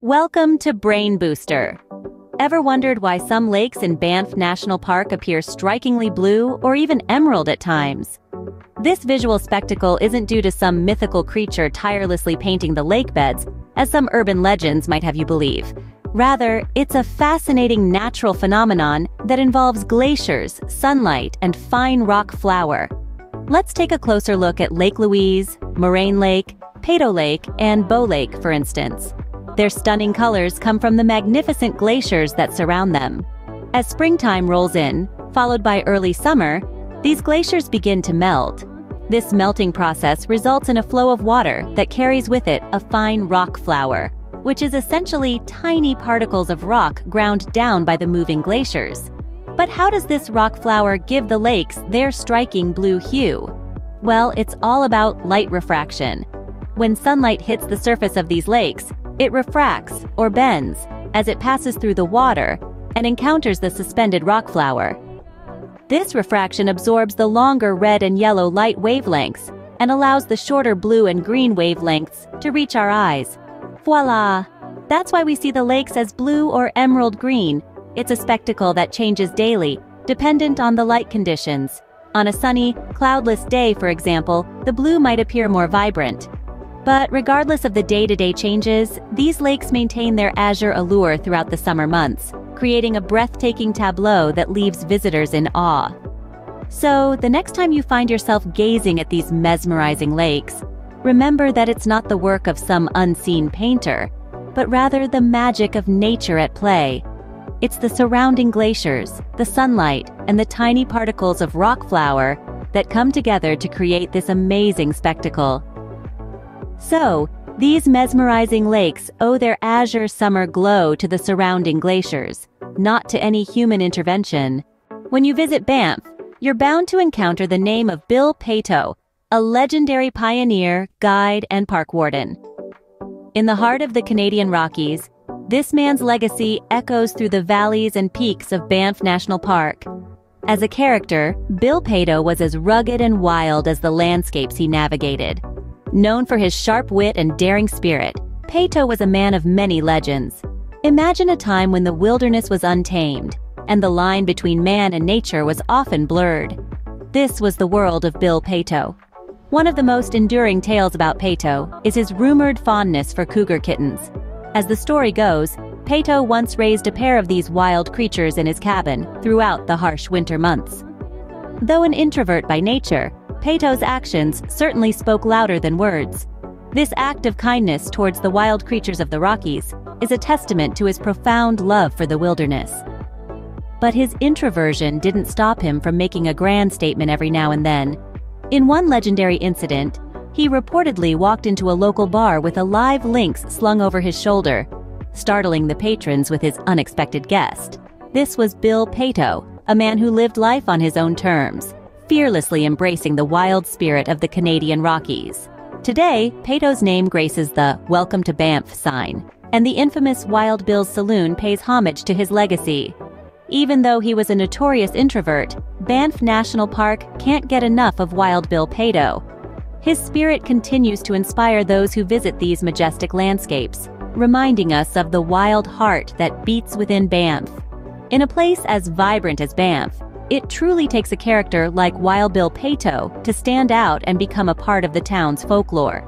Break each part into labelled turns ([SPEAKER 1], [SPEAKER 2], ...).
[SPEAKER 1] Welcome to Brain Booster. Ever wondered why some lakes in Banff National Park appear strikingly blue or even emerald at times? This visual spectacle isn't due to some mythical creature tirelessly painting the lake beds, as some urban legends might have you believe. Rather, it's a fascinating natural phenomenon that involves glaciers, sunlight, and fine rock flour. Let's take a closer look at Lake Louise, Moraine Lake, Peyto Lake, and Bow Lake, for instance. Their stunning colors come from the magnificent glaciers that surround them. As springtime rolls in, followed by early summer, these glaciers begin to melt. This melting process results in a flow of water that carries with it a fine rock flour, which is essentially tiny particles of rock ground down by the moving glaciers. But how does this rock flour give the lakes their striking blue hue? Well, it's all about light refraction. When sunlight hits the surface of these lakes, it refracts, or bends, as it passes through the water and encounters the suspended rock flour. This refraction absorbs the longer red and yellow light wavelengths and allows the shorter blue and green wavelengths to reach our eyes. Voila! That's why we see the lakes as blue or emerald green. It's a spectacle that changes daily, dependent on the light conditions. On a sunny, cloudless day, for example, the blue might appear more vibrant. But regardless of the day-to-day changes, these lakes maintain their azure allure throughout the summer months, creating a breathtaking tableau that leaves visitors in awe. So, the next time you find yourself gazing at these mesmerizing lakes, remember that it's not the work of some unseen painter, but rather the magic of nature at play. It's the surrounding glaciers, the sunlight, and the tiny particles of rock flour that come together to create this amazing spectacle. So, these mesmerizing lakes owe their azure summer glow to the surrounding glaciers, not to any human intervention. When you visit Banff, you're bound to encounter the name of Bill Peyto, a legendary pioneer, guide, and park warden. In the heart of the Canadian Rockies, this man's legacy echoes through the valleys and peaks of Banff National Park. As a character, Bill Peyto was as rugged and wild as the landscapes he navigated. Known for his sharp wit and daring spirit, Peyto was a man of many legends. Imagine a time when the wilderness was untamed, and the line between man and nature was often blurred. This was the world of Bill Peyto. One of the most enduring tales about Peyto is his rumored fondness for cougar kittens. As the story goes, Peyto once raised a pair of these wild creatures in his cabin throughout the harsh winter months. Though an introvert by nature, Peyto's actions certainly spoke louder than words. This act of kindness towards the wild creatures of the Rockies is a testament to his profound love for the wilderness. But his introversion didn't stop him from making a grand statement every now and then. In one legendary incident, he reportedly walked into a local bar with a live lynx slung over his shoulder, startling the patrons with his unexpected guest. This was Bill Peyto, a man who lived life on his own terms, fearlessly embracing the wild spirit of the Canadian Rockies. Today, Peyto's name graces the "Welcome to Banff" sign, and the infamous Wild Bill's Saloon pays homage to his legacy. Even though he was a notorious introvert, Banff National Park can't get enough of Wild Bill Peyto. His spirit continues to inspire those who visit these majestic landscapes, reminding us of the wild heart that beats within Banff. In a place as vibrant as Banff, it truly takes a character like Wild Bill Peyto to stand out and become a part of the town's folklore.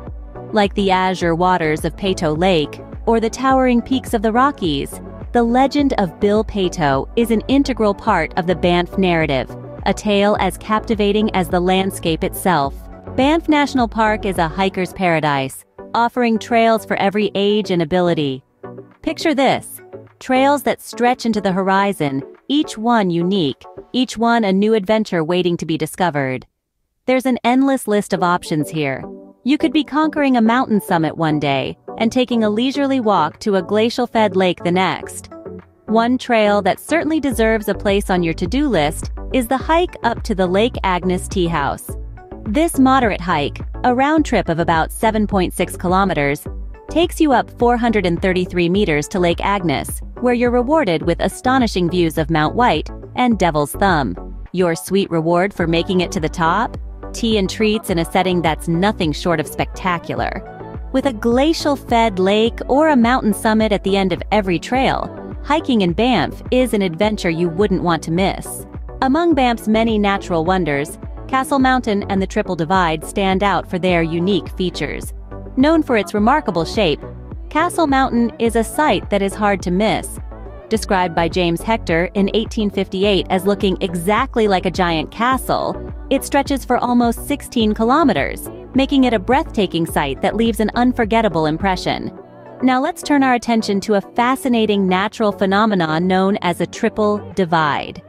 [SPEAKER 1] Like the azure waters of Peyto Lake or the towering peaks of the Rockies, the legend of Bill Peyto is an integral part of the Banff narrative, a tale as captivating as the landscape itself. Banff National Park is a hiker's paradise, offering trails for every age and ability. Picture this: trails that stretch into the horizon, each one unique, each one a new adventure waiting to be discovered. There's an endless list of options here. You could be conquering a mountain summit one day and taking a leisurely walk to a glacial-fed lake the next. One trail that certainly deserves a place on your to-do list is the hike up to the Lake Agnes Tea House. This moderate hike, a round trip of about 7.6 kilometers, takes you up 433 meters to Lake Agnes, where you're rewarded with astonishing views of Mount White and Devil's Thumb. Your sweet reward for making it to the top? Tea and treats in a setting that's nothing short of spectacular. With a glacial-fed lake or a mountain summit at the end of every trail, hiking in Banff is an adventure you wouldn't want to miss. Among Banff's many natural wonders, Castle Mountain and the Triple Divide stand out for their unique features. Known for its remarkable shape, Castle Mountain is a sight that is hard to miss. Described by James Hector in 1858 as looking exactly like a giant castle, it stretches for almost 16 kilometers, making it a breathtaking sight that leaves an unforgettable impression. Now let's turn our attention to a fascinating natural phenomenon known as a Triple Divide.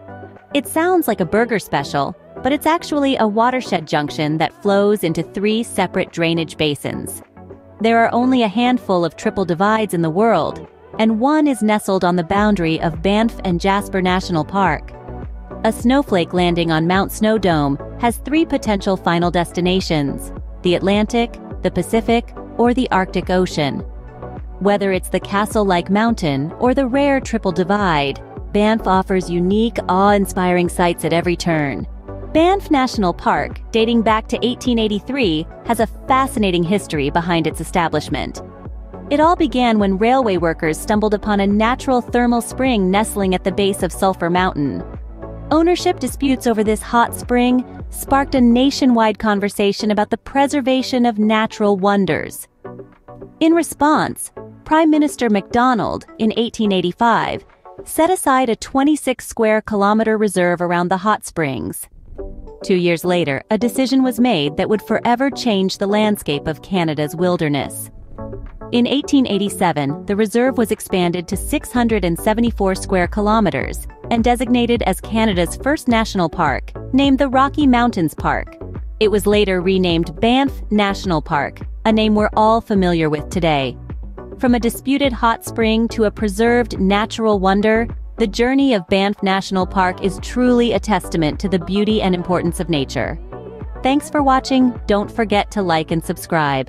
[SPEAKER 1] It sounds like a burger special, but it's actually a watershed junction that flows into 3 separate drainage basins. There are only a handful of triple divides in the world, and one is nestled on the boundary of Banff and Jasper National Park. A snowflake landing on Mount Snowdome has 3 potential final destinations: the Atlantic, the Pacific, or the Arctic Ocean. Whether it's the castle-like mountain or the rare Triple Divide, Banff offers unique, awe-inspiring sights at every turn. Banff National Park, dating back to 1883, has a fascinating history behind its establishment. It all began when railway workers stumbled upon a natural thermal spring nestling at the base of Sulphur Mountain. Ownership disputes over this hot spring sparked a nationwide conversation about the preservation of natural wonders. In response, Prime Minister MacDonald, in 1885, set aside a 26-square-kilometer reserve around the hot springs. 2 years later, a decision was made that would forever change the landscape of Canada's wilderness. In 1887, the reserve was expanded to 674 square kilometers and designated as Canada's first national park, named the Rocky Mountains Park. It was later renamed Banff National Park, a name we're all familiar with today. From a disputed hot spring to a preserved natural wonder, the journey of Banff National Park is truly a testament to the beauty and importance of nature. Thanks for watching. Don't forget to like and subscribe.